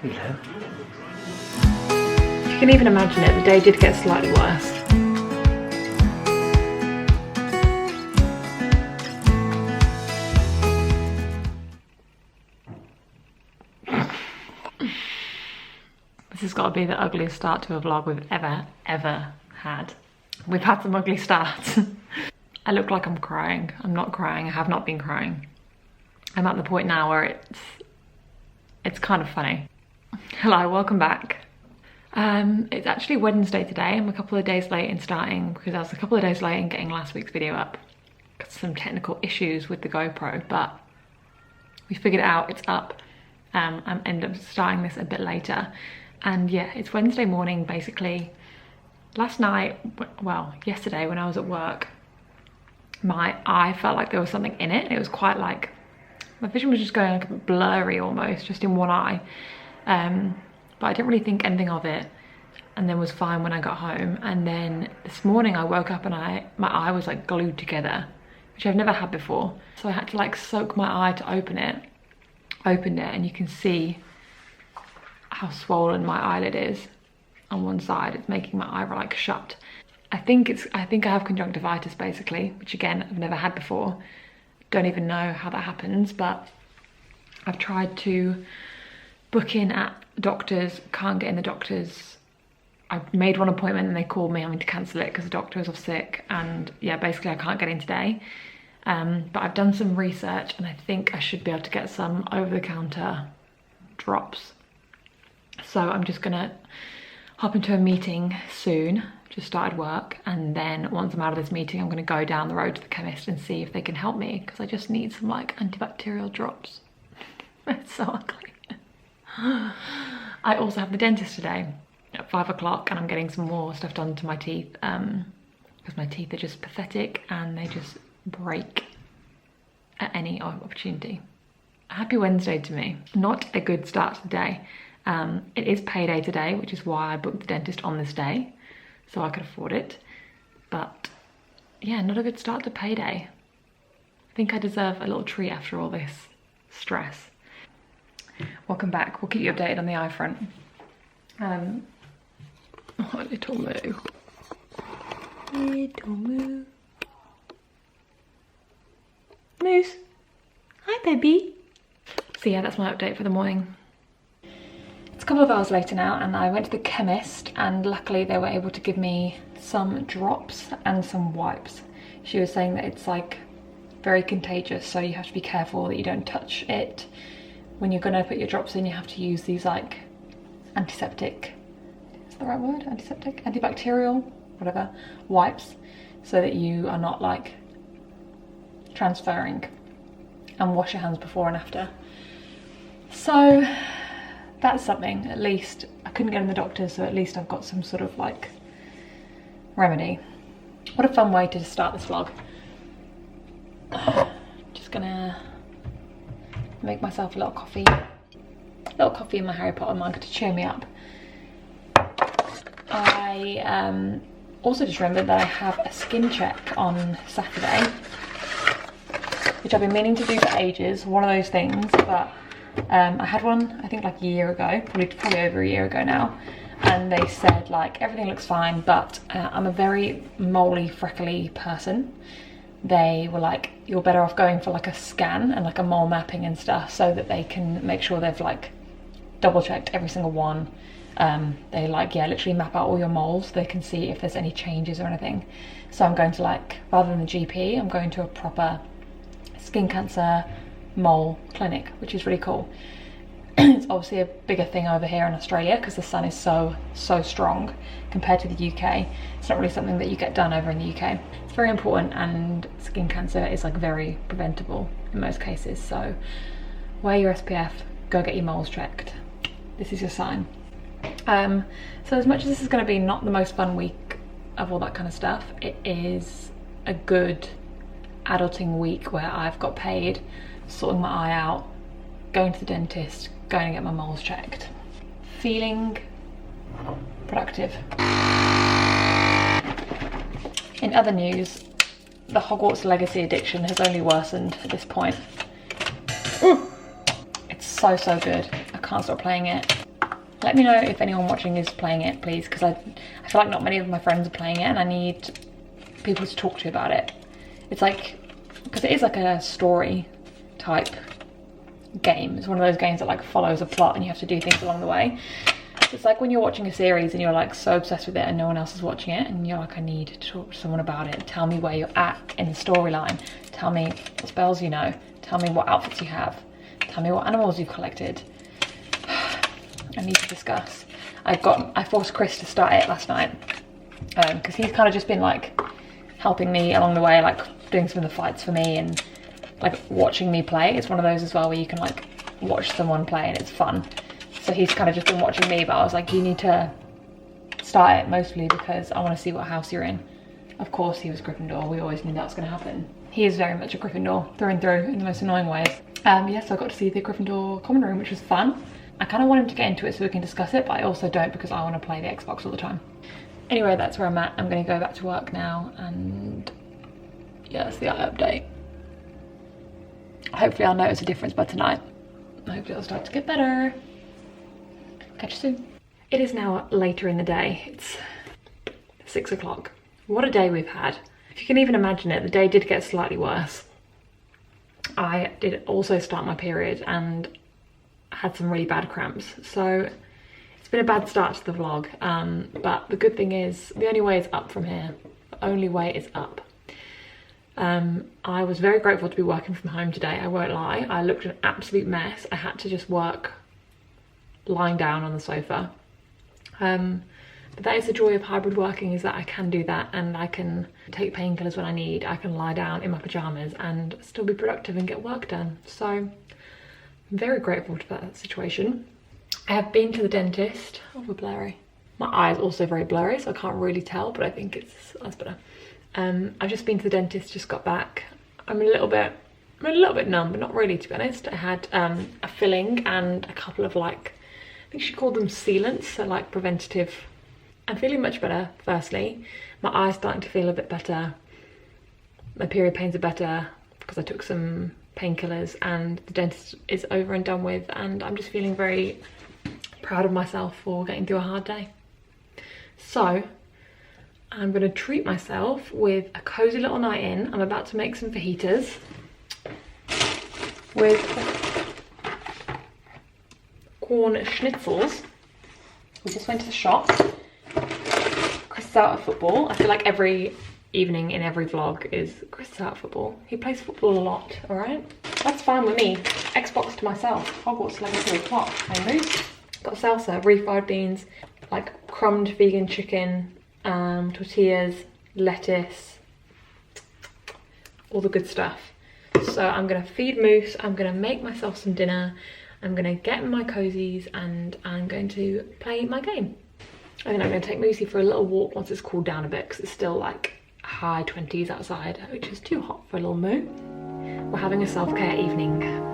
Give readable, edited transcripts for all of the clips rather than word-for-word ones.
Hello. If you can even imagine it, the day did get slightly worse. This has got to be the ugliest start to a vlog we've ever had. We've had some ugly starts. I look like I'm crying. I'm not crying. I have not been crying. I'm at the point now where it's kind of funny. Hello, welcome back. It's actually Wednesday today. I'm a couple of days late in starting because I was a couple of days late in getting last week's video up. Got some technical issues with the GoPro, but we figured it out. It's up. I ended up starting this a bit later. And yeah, it's Wednesday morning basically. Last night, well, yesterday when I was at work, my eye felt like there was something in it. It was quite like, my vision was just going like a bit blurry almost, just in one eye. But I didn't really think anything of it, and then was fine when I got home. And then this morning I woke up and my eye was like glued together, which I've never had before. So I had to like soak my eye to open it. Opened it and you can see how swollen my eyelid is on one side. It's making my eye like shut. I think I have conjunctivitis basically, which again I've never had before. Don't even know how that happens, but I've tried to book in at doctors, can't get in the doctors. I made one appointment and they called me having to cancel it because the doctor was off sick, and yeah, basically I can't get in today. But I've done some research and I think I should be able to get some over-the-counter drops. So I'm just gonna hop into a meeting soon, just started work, and then once I'm out of this meeting I'm gonna go down the road to the chemist and see if they can help me, because I just need some like antibacterial drops. It's so ugly. I also have the dentist today at 5 o'clock and I'm getting some more stuff done to my teeth because my teeth are just pathetic and they just break at any opportunity. Happy Wednesday to me. Not a good start to the day. It is payday today, which is why I booked the dentist on this day so I could afford it. But yeah, not a good start to payday. I think I deserve a little treat after all this stress. Welcome back. We'll keep you updated on the eye front. Oh, little moo. Little moo. Moose. Hi, baby. So yeah, that's my update for the morning. It's a couple of hours later now and I went to the chemist and luckily they were able to give me some drops and some wipes. She was saying that it's like very contagious, so you have to be careful that you don't touch it. When you're gonna put your drops in, you have to use these like antiseptic, is that the right word? Antiseptic? Antibacterial, whatever, wipes, so that you are not like transferring, and wash your hands before and after. So that's something, at least. I couldn't get in the doctor, so at least I've got some sort of like remedy. What a fun way to start this vlog. Just gonna make myself a little coffee in my Harry Potter mug to cheer me up. I also just remembered that I have a skin check on Saturday, which I've been meaning to do for ages, one of those things, but I had one I think like a year ago, probably over a year ago now, and they said like everything looks fine, but I'm a very moly, freckly person. They were like, you're better off going for like a scan and like a mole mapping and stuff, so that they can make sure they've like double checked every single one. They like, yeah, literally map out all your moles so they can see if there's any changes or anything. So I'm going to like, rather than the GP, I'm going to a proper skin cancer mole clinic, which is really cool. It's obviously a bigger thing over here in Australia because the sun is so strong compared to the UK. It's not really something that you get done over in the UK. It's very important, and skin cancer is like very preventable in most cases. So wear your SPF, go get your moles checked. This is your sign. So as much as this is going to be not the most fun week of all that kind of stuff, it is a good adulting week where I've got paid, sorting my eye out, going to the dentist, going to get my moles checked. Feeling productive. In other news, the Hogwarts Legacy addiction has only worsened at this point. It's so good. I can't stop playing it. Let me know if anyone watching is playing it, please, because I feel like not many of my friends are playing it and I need people to talk to about it. It's like, because it is like a story type game. It's one of those games that like follows a plot and you have to do things along the way. It's like when you're watching a series and you're like so obsessed with it and no one else is watching it and you're like, I need to talk to someone about it. Tell me where you're at in the storyline. Tell me what spells you know. Tell me what outfits you have. Tell me what animals you've collected. I need to discuss. I forced Chris to start it last night because he's kind of just been like helping me along the way, like doing some of the fights for me and like watching me play. It's one of those as well where you can like watch someone play and it's fun. So he's kind of just been watching me, but I was like, you need to start it mostly because I want to see what house you're in. Of course he was Gryffindor. We always knew that was going to happen. He is very much a Gryffindor through and through in the most annoying ways. Yes, I got to see the Gryffindor common room, which was fun. I kind of want him to get into it so we can discuss it, but I also don't because I want to play the Xbox all the time. Anyway, that's where I'm at. I'm going to go back to work now and yeah, that's the eye update. Hopefully I'll notice a difference by tonight. Hopefully it'll start to get better. Catch you soon. It is now later in the day. It's 6 o'clock. What a day we've had. If you can even imagine it, the day did get slightly worse. I did also start my period and had some really bad cramps. So it's been a bad start to the vlog. But the good thing is the only way is up from here. The only way is up. I was very grateful to be working from home today. I won't lie. I looked an absolute mess. I had to just work lying down on the sofa. But that is the joy of hybrid working, is that I can do that and I can take painkillers when I need. I can lie down in my pajamas and still be productive and get work done. So I'm very grateful to that situation. I have been to the dentist. Oh, we're blurry. My eye is also very blurry, so I can't really tell, but I think that's better. I've just been to the dentist, just got back. I'm a little bit numb, but not really, to be honest. I had a filling and a couple of like, I think she called them sealants, so like preventative. I'm feeling much better, firstly. My eye's starting to feel a bit better. My period pains are better because I took some painkillers and the dentist is over and done with, and I'm just feeling very proud of myself for getting through a hard day. So I'm gonna treat myself with a cozy little night in. I'm about to make some fajitas with corn schnitzels. We just went to the shop. Chris is out at football. I feel like every evening in every vlog is Chris is out at football. He plays football a lot, all right? That's fine with me. Xbox to myself. Hogwarts 3 o'clock. I move. Got salsa, refried beans, like crumbed vegan chicken, tortillas, lettuce, all the good stuff. So I'm gonna feed Moose, I'm gonna make myself some dinner, I'm gonna get in my cozies and I'm going to play my game. I think I'm gonna take Moosey for a little walk once it's cooled down a bit because it's still like high 20s outside, which is too hot for a little moo. We're having a self-care evening.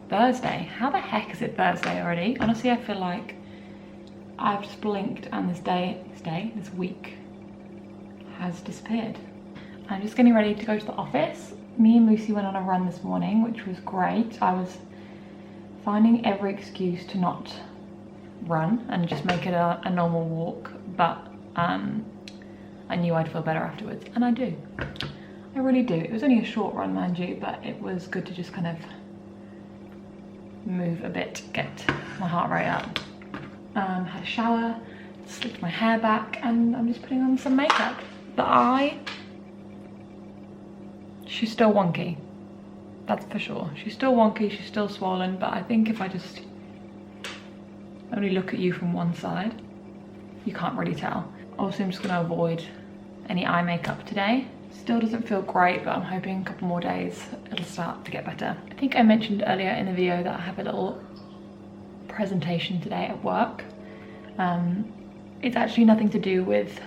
Thursday. How the heck is it Thursday already? Honestly, I feel like I've just blinked and this week has disappeared. I'm just getting ready to go to the office. Me and Lucy went on a run this morning, which was great. I was finding every excuse to not run and just make it a normal walk, but I knew I'd feel better afterwards, and I do. I really do. It was only a short run, mind you, but it was good to just kind of move a bit, get my heart rate up. Had a shower, slicked my hair back, and I'm just putting on some makeup. The eye, she's still wonky, that's for sure. She's still wonky, she's still swollen, but I think if I just only look at you from one side, you can't really tell. Also, I'm just gonna avoid any eye makeup today. Still doesn't feel great, but I'm hoping a couple more days it'll start to get better. I think I mentioned earlier in the video that I have a little presentation today at work. It's actually nothing to do with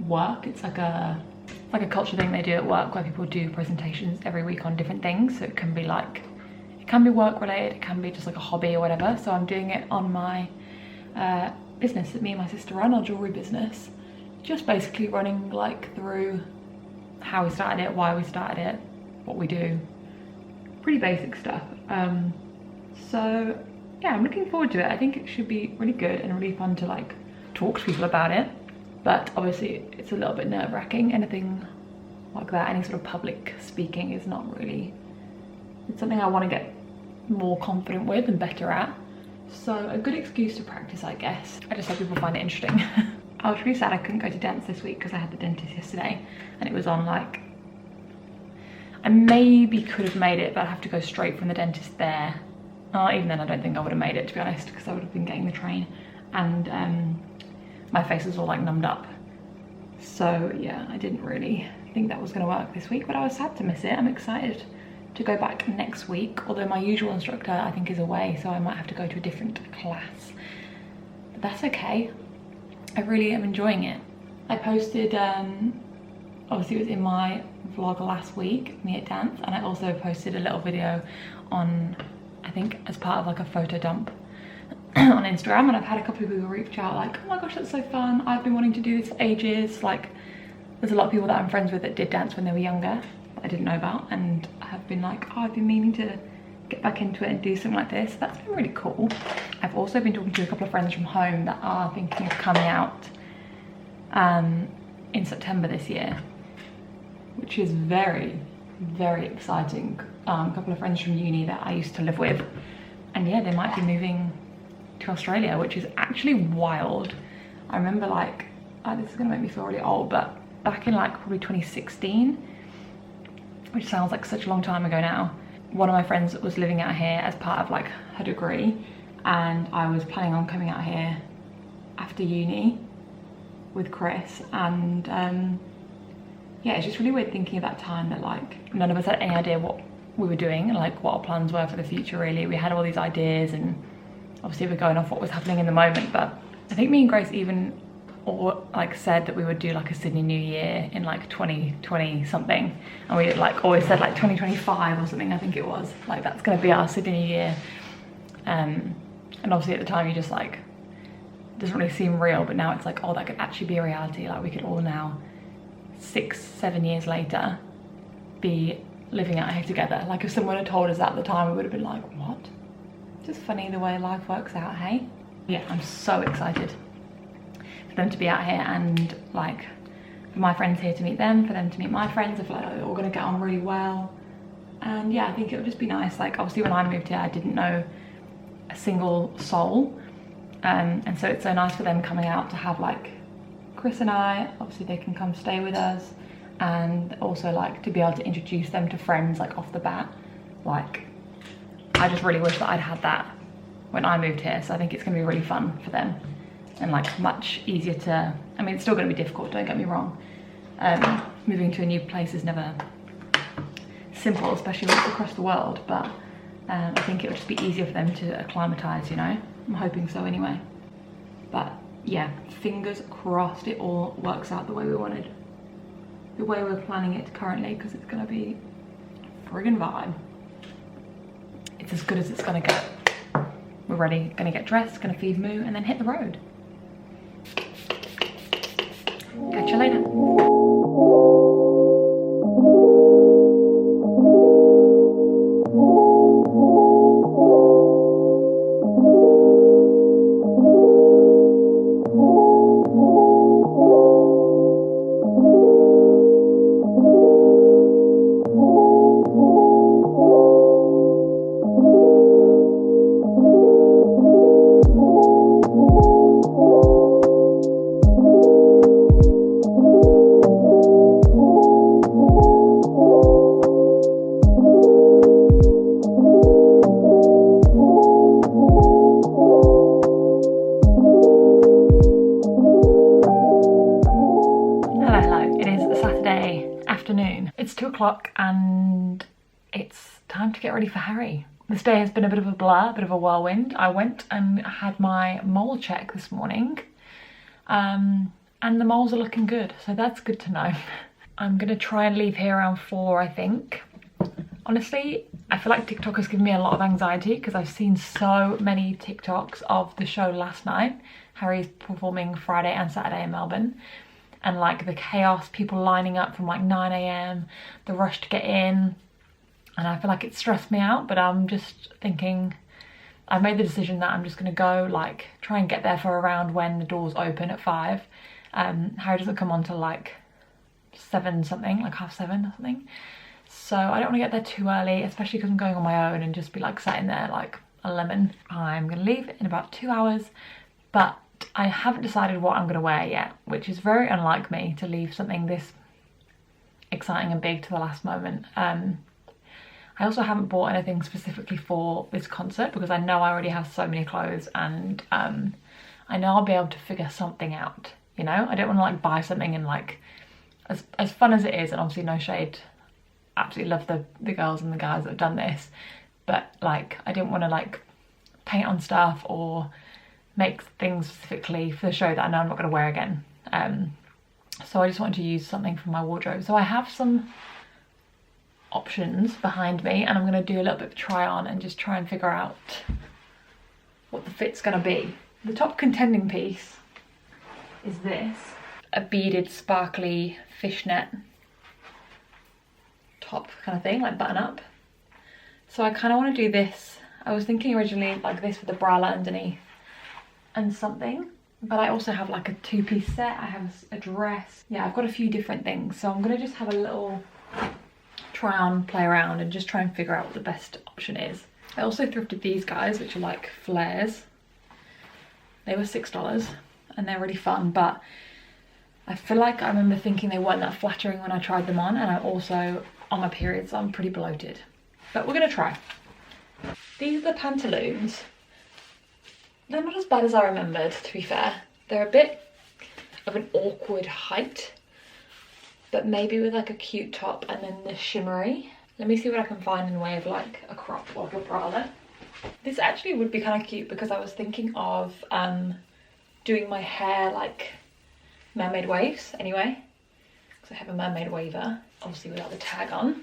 work. It's like a culture thing they do at work where people do presentations every week on different things. So it can be like, it can be work related, it can be just like a hobby or whatever. So I'm doing it on my business that me and my sister run, our jewelry business. Just basically running like through how we started it, why we started it, what we do. Pretty basic stuff. So yeah, I'm looking forward to it. I think it should be really good and really fun to like talk to people about it. But obviously it's a little bit nerve-wracking. Anything like that, any sort of public speaking is not really, it's something I want to get more confident with and better at. So a good excuse to practice, I guess. I just hope people find it interesting. I was really sad I couldn't go to dance this week because I had the dentist yesterday and it was on like, I maybe could have made it, but I'd have to go straight from the dentist there. Even then I don't think I would have made it, to be honest, because I would have been getting the train and my face was all like numbed up. So yeah, I didn't really think that was going to work this week, but I was sad to miss it. I'm excited to go back next week, although my usual instructor I think is away, so I might have to go to a different class. But that's okay. I really am enjoying it. I posted, obviously it was in my vlog last week, me at dance, and I also posted a little video on, I think as part of like a photo dump on Instagram, and I've had a couple of people reach out like, oh my gosh, that's so fun, I've been wanting to do this for ages. Like there's a lot of people that I'm friends with that did dance when they were younger that I didn't know about, and have been like, oh, I've been meaning to get back into it and do something like this. That's been really cool. I've also been talking to a couple of friends from home that are thinking of coming out in September this year, which is very, very exciting. A couple of friends from uni that I used to live with, and yeah, they might be moving to Australia, which is actually wild. I remember like, this is gonna make me feel really old, but back in like probably 2016, which sounds like such a long time ago now, one of my friends was living out here as part of like her degree, and I was planning on coming out here after uni with Chris, and yeah, it's just really weird thinking of that time that like none of us had any idea what we were doing and like what our plans were for the future really. We had all these ideas and obviously we're going off what was happening in the moment, but I think me and Grace even like said that we would do like a Sydney New Year in like 2020 something, and we like always said like 2025 or something, I think it was, like that's gonna be our Sydney New Year. And obviously at the time you just like, it doesn't really seem real, but now it's like, oh, that could actually be a reality. Like we could all now 6-7 years later be living out here together. Like if someone had told us that at the time, we would have been like, what? Just funny the way life works out, hey? Yeah, I'm so excited for them to be out here, and like for my friends here to meet them, for them to meet my friends. I feel like we're all gonna get on really well. And yeah, I think it would just be nice. Like obviously when I moved here, I didn't know a single soul. And so it's so nice for them coming out to have like Chris and I, obviously they can come stay with us, and also like to be able to introduce them to friends like off the bat. Like I just really wish that I'd had that when I moved here, so I think it's gonna be really fun for them and like much easier to, I mean it's still gonna be difficult, don't get me wrong. Moving to a new place is never simple, especially when it's across the world, but I think it'll just be easier for them to acclimatise, you know? I'm hoping so anyway. But yeah, fingers crossed it all works out the way we wanted. The way we're planning it currently, because it's gonna be a friggin' vibe. It's as good as it's gonna get. We're ready, gonna get dressed, gonna feed Moo, and then hit the road. Catch you later. It's 2 o'clock and it's time to get ready for Harry. This day has been a bit of a blur, a bit of a whirlwind. I went and had my mole check this morning, and the moles are looking good, so that's good to know. I'm gonna try and leave here around 4, I think. Honestly, I feel like TikTok has given me a lot of anxiety because I've seen so many TikToks of the show last night. Harry's performing Friday and Saturday in Melbourne. And like the chaos, people lining up from like 9 AM, the rush to get in. And I feel like it stressed me out, but I'm just thinking, I've made the decision that I'm just gonna go like try and get there for around when the doors open at 5. Harry doesn't come on till like 7 something, like 7:30 or something. So I don't want to get there too early, especially because I'm going on my own and just be like sat in there like a lemon. I'm gonna leave in about 2 hours, but I haven't decided what I'm gonna wear yet, which is very unlike me to leave something this exciting and big to the last moment. I also haven't bought anything specifically for this concert because I know I already have so many clothes, and I know I'll be able to figure something out, you know? I don't want to like buy something and like, as fun as it is, and obviously no shade, absolutely love the girls and the guys that have done this, but like I didn't want to like paint on stuff or make things specifically for the show that I know I'm not going to wear again. So I just wanted to use something from my wardrobe. So I have some options behind me, and I'm going to do a little bit of try on and just try and figure out what the fit's going to be. The top contending piece is this, a beaded sparkly fishnet top kind of thing, like button up. So I kind of want to do this. I was thinking originally like this with the bralette underneath and something, but I also have like a 2-piece set. I have a dress. Yeah, I've got a few different things, so I'm gonna just have a little try on, play around, and just try and figure out what the best option is. I also thrifted these guys, which are like flares. They were $6 and they're really fun, but I feel like I remember thinking they weren't that flattering when I tried them on, and I'm also on my period, so I'm pretty bloated. But we're gonna try. These are the pantaloons. They're not as bad as I remembered, to be fair. They're a bit of an awkward height, but maybe with like a cute top and then the shimmery. Let me see what I can find in the way of like a crop or a bralette. This actually would be kind of cute because I was thinking of doing my hair like mermaid waves anyway, because I have a mermaid waver, obviously without the tag on.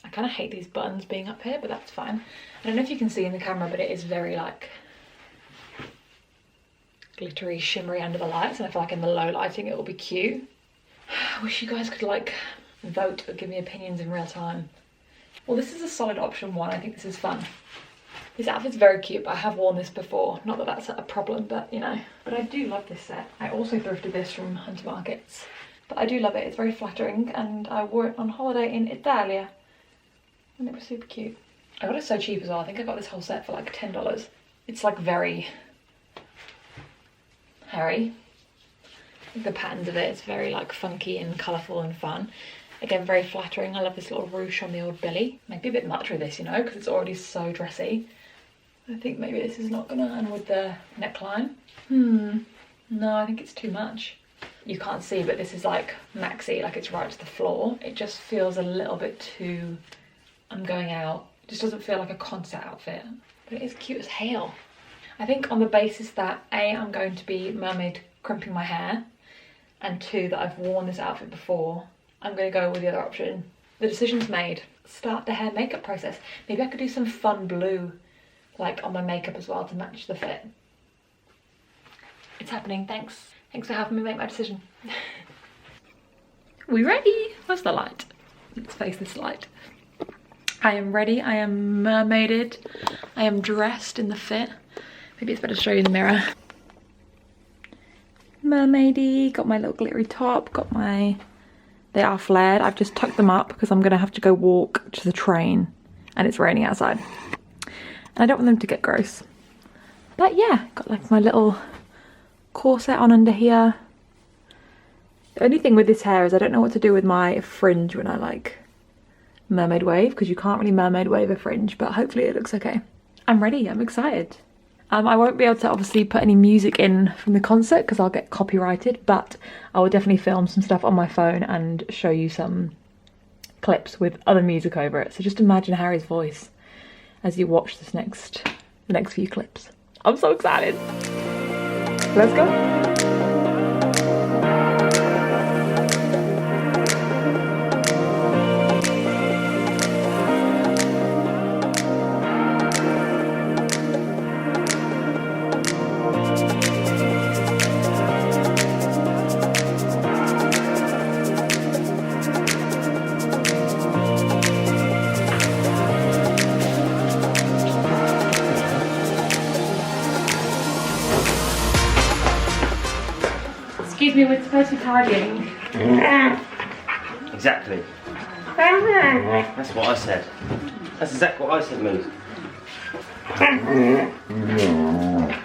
I kind of hate these buttons being up here, but that's fine. I don't know if you can see in the camera, but it is very like glittery, shimmery under the lights, and I feel like in the low lighting it will be cute. I wish you guys could like vote or give me opinions in real time. Well, this is a solid option 1. I think this is fun. This outfit's very cute, but I have worn this before. Not that that's a problem, but you know. But I do love this set. I also thrifted this from Hunter Markets, but I do love it. It's very flattering, and I wore it on holiday in Italia, and it was super cute. I got it so cheap as well. I think I got this whole set for like $10. It's like very Harry. The patterns of it, it's very like funky and colourful and fun. Again, very flattering. I love this little ruche on the old belly. Maybe a bit much with this, you know, because it's already so dressy. I think maybe this is not gonna, and with the neckline. No, I think it's too much. You can't see, but this is like maxi, like it's right to the floor. It just feels a little bit too, I'm going out. It just doesn't feel like a concert outfit, but it is cute as hell. I think on the basis that A, I'm going to be mermaid crimping my hair, and 2, that I've worn this outfit before, I'm gonna go with the other option. The decision's made. Start the hair makeup process. Maybe I could do some fun blue like on my makeup as well to match the fit. It's happening. Thanks for helping me make my decision. We ready? Where's the light? Let's face this light. I am ready. I am mermaided. I am dressed in the fit. Maybe it's better to show you in the mirror. Mermaidy. Got my little glittery top. Got my... They are flared. I've just tucked them up because I'm going to have to go walk to the train and it's raining outside. And I don't want them to get gross. But yeah, got like my little corset on under here. The only thing with this hair is I don't know what to do with my fringe when I like mermaid wave, because you can't really mermaid wave a fringe, but hopefully it looks okay. I'm ready. I'm excited. I won't be able to obviously put any music in from the concert because I'll get copyrighted, but I will definitely film some stuff on my phone and show you some clips with other music over it. So just imagine Harry's voice as you watch the next few clips. I'm so excited. Let's go. Excuse me, we're supposed to be tidying. Exactly. That's what I said. That's exactly what I said, Moose.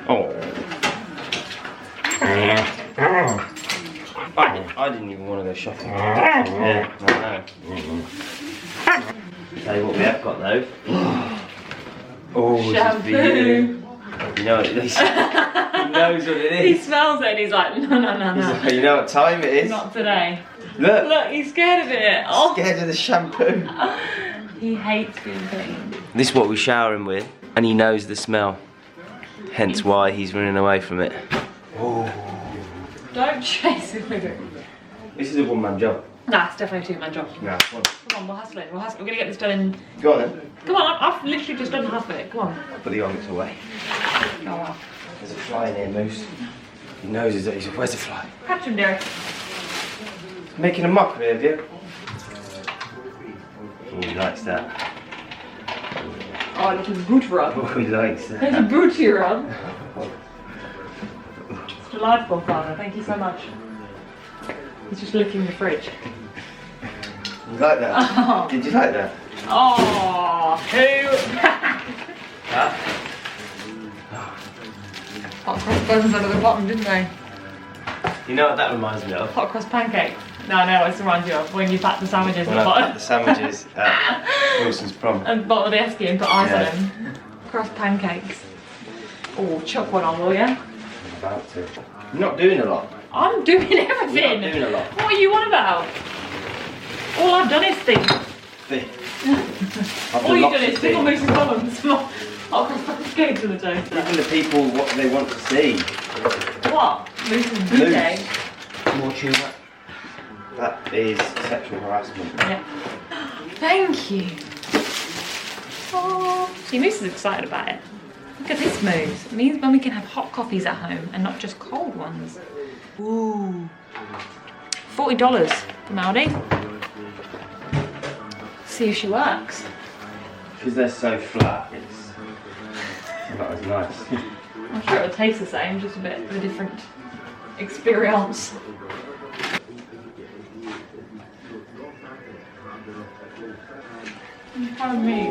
Oh. I didn't even want to go shopping. Yeah, I know. Tell you what we have got though. Oh, this is for you. You know what it is. He knows what it is. He smells it and he's like, no. He's like, you know what time it is? Not today. Look. Look, he's scared of it. Oh. Scared of the shampoo. He hates being clean. This is what we shower him with, and he knows the smell. Hence why he's running away from it. Oh. Don't chase him with it. This is a one-man job. Nah, it's definitely a two-man job. Nah, come on. Come on, we'll hustle it. We're gonna get this done in... Go on then. Come on, I've literally just done half of it. Come on. Put the onyx away. Oh, wow. There's a fly in here, Moose. He knows he's where's the fly? Catch him, dearie. Making a mockery of you. Oh, he likes that. Oh, little boot rub. Oh, he likes that. There's a booty rub. It's delightful, Father. Thank you so much. He's just licking the fridge. You like that? Oh. Did you like that? Oh, who? Huh? Hot cross buns under the bottom, didn't they? You know what that reminds me of? Hot cross pancakes. No, it reminds you of when you pack the sandwiches When at the I bottom. packed the sandwiches at Wilson's prom. And bottom of the esky and put ice on them. Cross pancakes. Oh, chuck one on, will ya? I'm about to. You're not doing a lot. I'm doing everything. You're not doing a lot. What are you on about? All I've done is think. All you've done is single moose and columns. Hot cross pancakes in the toaster. Giving the people what they want to see. What? Moose and bouquet? More tune up. That is sexual harassment. Yeah. Thank you. Oh, see, Moose is excited about it. Look at this, Moose. It means when we can have hot coffees at home and not just cold ones. Ooh. $40 from Aldi. See if she works. Because they're so flat, it's not as nice. I'm sure it'll taste the same, just a bit of a different experience. Pardon me.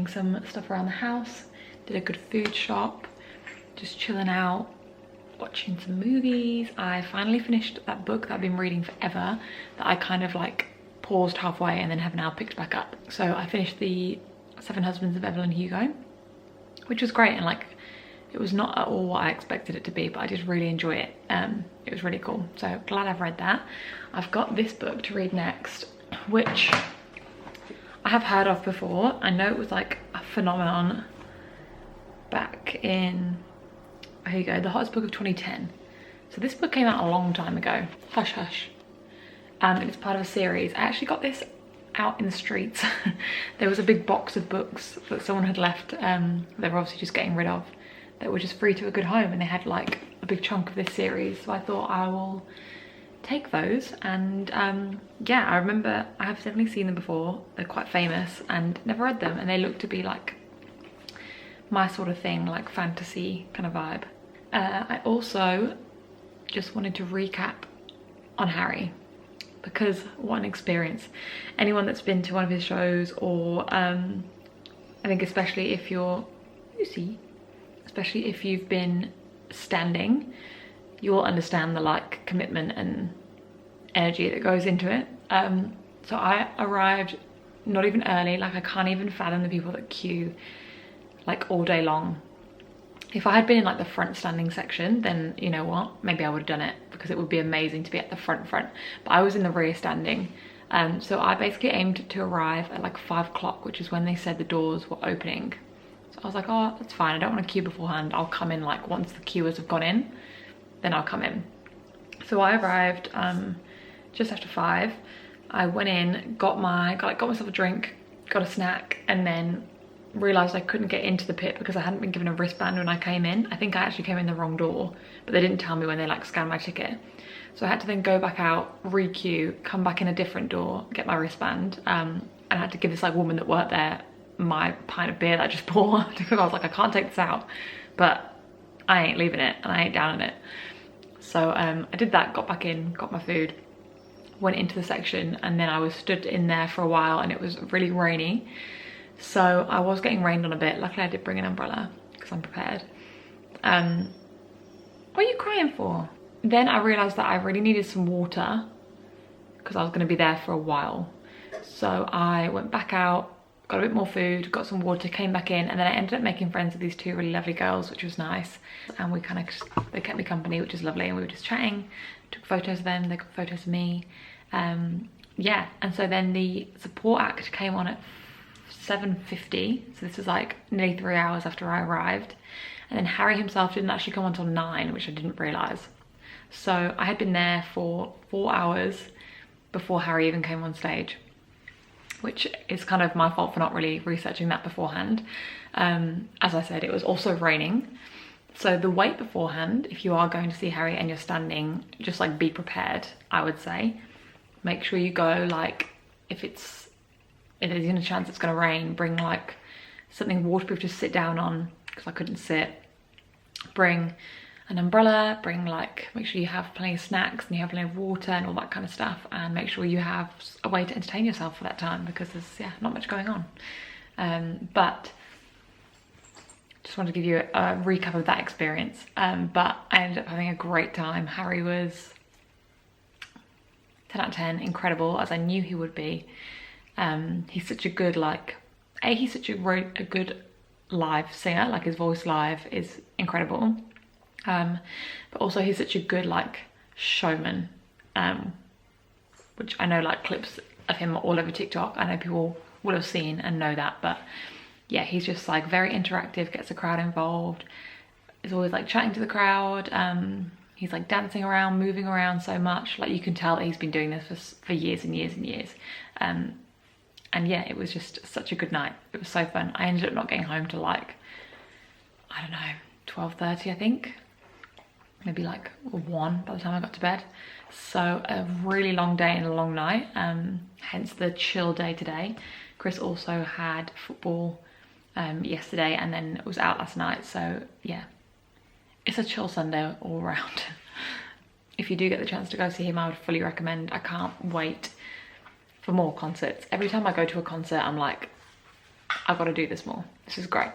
Some stuff around the house, did a good food shop, just chilling out, watching some movies. I finally finished that book that I've been reading forever, that I kind of like paused halfway and then have now picked back up. So I finished the 7 Husbands of Evelyn Hugo, which was great, and like it was not at all what I expected it to be, but I did really enjoy it. It was really cool, so glad I've read that. I've got this book to read next, which I have heard of before. I know it was like a phenomenon back in, here you go, the hottest book of 2010. So this book came out a long time ago, Hush Hush. And it's part of a series. I actually got this out in the streets. There was a big box of books that someone had left, they were obviously just getting rid of, that were just free to a good home, and they had like a big chunk of this series, so I thought I will take those. And yeah, I remember I have definitely seen them before, they're quite famous, and never read them, and they look to be like my sort of thing, like fantasy kind of vibe. I also just wanted to recap on Harry, because what an experience. Anyone that's been to one of his shows, or I think especially if you're Lucy, especially if you've been standing, you'll understand the like commitment and energy that goes into it. So I arrived not even early, like I can't even fathom the people that queue like all day long. If I had been in like the front standing section, then you know what, maybe I would have done it, because it would be amazing to be at the front, but I was in the rear standing. So I basically aimed to arrive at like 5 o'clock, which is when they said the doors were opening. So I was like, oh, that's fine, I don't want to queue beforehand, I'll come in like once the queuers have gone in, then I'll come in. So I arrived just after 5. I went in, got myself a drink, got a snack, and then realised I couldn't get into the pit because I hadn't been given a wristband when I came in. I think I actually came in the wrong door, but they didn't tell me when they like scanned my ticket. So I had to then go back out, re-queue, come back in a different door, get my wristband, and I had to give this like woman that worked there my pint of beer that I just bought, because I was like, I can't take this out, but I ain't leaving it, and I ain't down in it. So I did that, got back in, got my food, went into the section, and then I was stood in there for a while, and it was really rainy. So I was getting rained on a bit. Luckily I did bring an umbrella because I'm prepared. What are you crying for? Then I realised that I really needed some water because I was going to be there for a while. So I went back out, got a bit more food, got some water, came back in, and then I ended up making friends with these 2 really lovely girls, which was nice. And we kind of, they kept me company, which is lovely, and we were just chatting, took photos of them, they got photos of me. Yeah, and so then the support act came on at 7:50, so this was like nearly 3 hours after I arrived, and then Harry himself didn't actually come until 9, which I didn't realise. So I had been there for 4 hours before Harry even came on stage, which is kind of my fault for not really researching that beforehand. As I said, it was also raining, so the wait beforehand, if you are going to see Harry and you're standing, just like be prepared, I would say. Make sure you go like, if there's even a chance it's going to rain, bring like something waterproof to sit down on, because I couldn't sit. Bring an umbrella, make sure you have plenty of snacks and you have plenty of water and all that kind of stuff, and make sure you have a way to entertain yourself for that time, because there's not much going on. But just wanted to give you a recap of that experience. But I ended up having a great time. Harry was 10 out of 10, incredible, as I knew he would be. He's such a good he's such a good live singer, like his voice live is incredible, but also he's such a good like showman, which I know like clips of him all over TikTok, I know people will have seen and know that, but yeah, he's just like very interactive, gets the crowd involved, is always like chatting to the crowd. He's like dancing around, moving around so much, like you can tell that he's been doing this for years and years and years. And yeah, it was just such a good night. It was so fun. I ended up not getting home till like, I don't know, 12:30 I think. Maybe like 1 by the time I got to bed. So a really long day and a long night, hence the chill day today. Chris also had football yesterday and then was out last night. So yeah, it's a chill Sunday all around. If you do get the chance to go see him, I would fully recommend. I can't wait for more concerts. Every time I go to a concert, I'm like, I've got to do this more. This is great.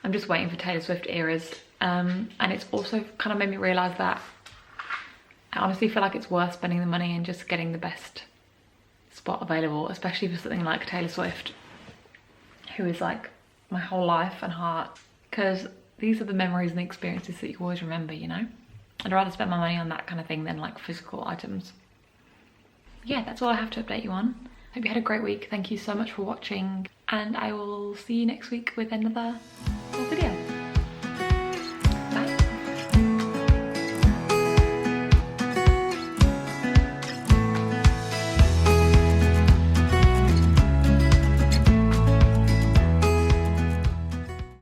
I'm just waiting for Taylor Swift eras. And it's also kind of made me realise that I honestly feel like it's worth spending the money and just getting the best spot available, especially for something like Taylor Swift, who is like my whole life and heart, because these are the memories and the experiences that you always remember, you know? I'd rather spend my money on that kind of thing than like physical items. Yeah, that's all I have to update you on. Hope you had a great week. Thank you so much for watching, and I will see you next week with another video.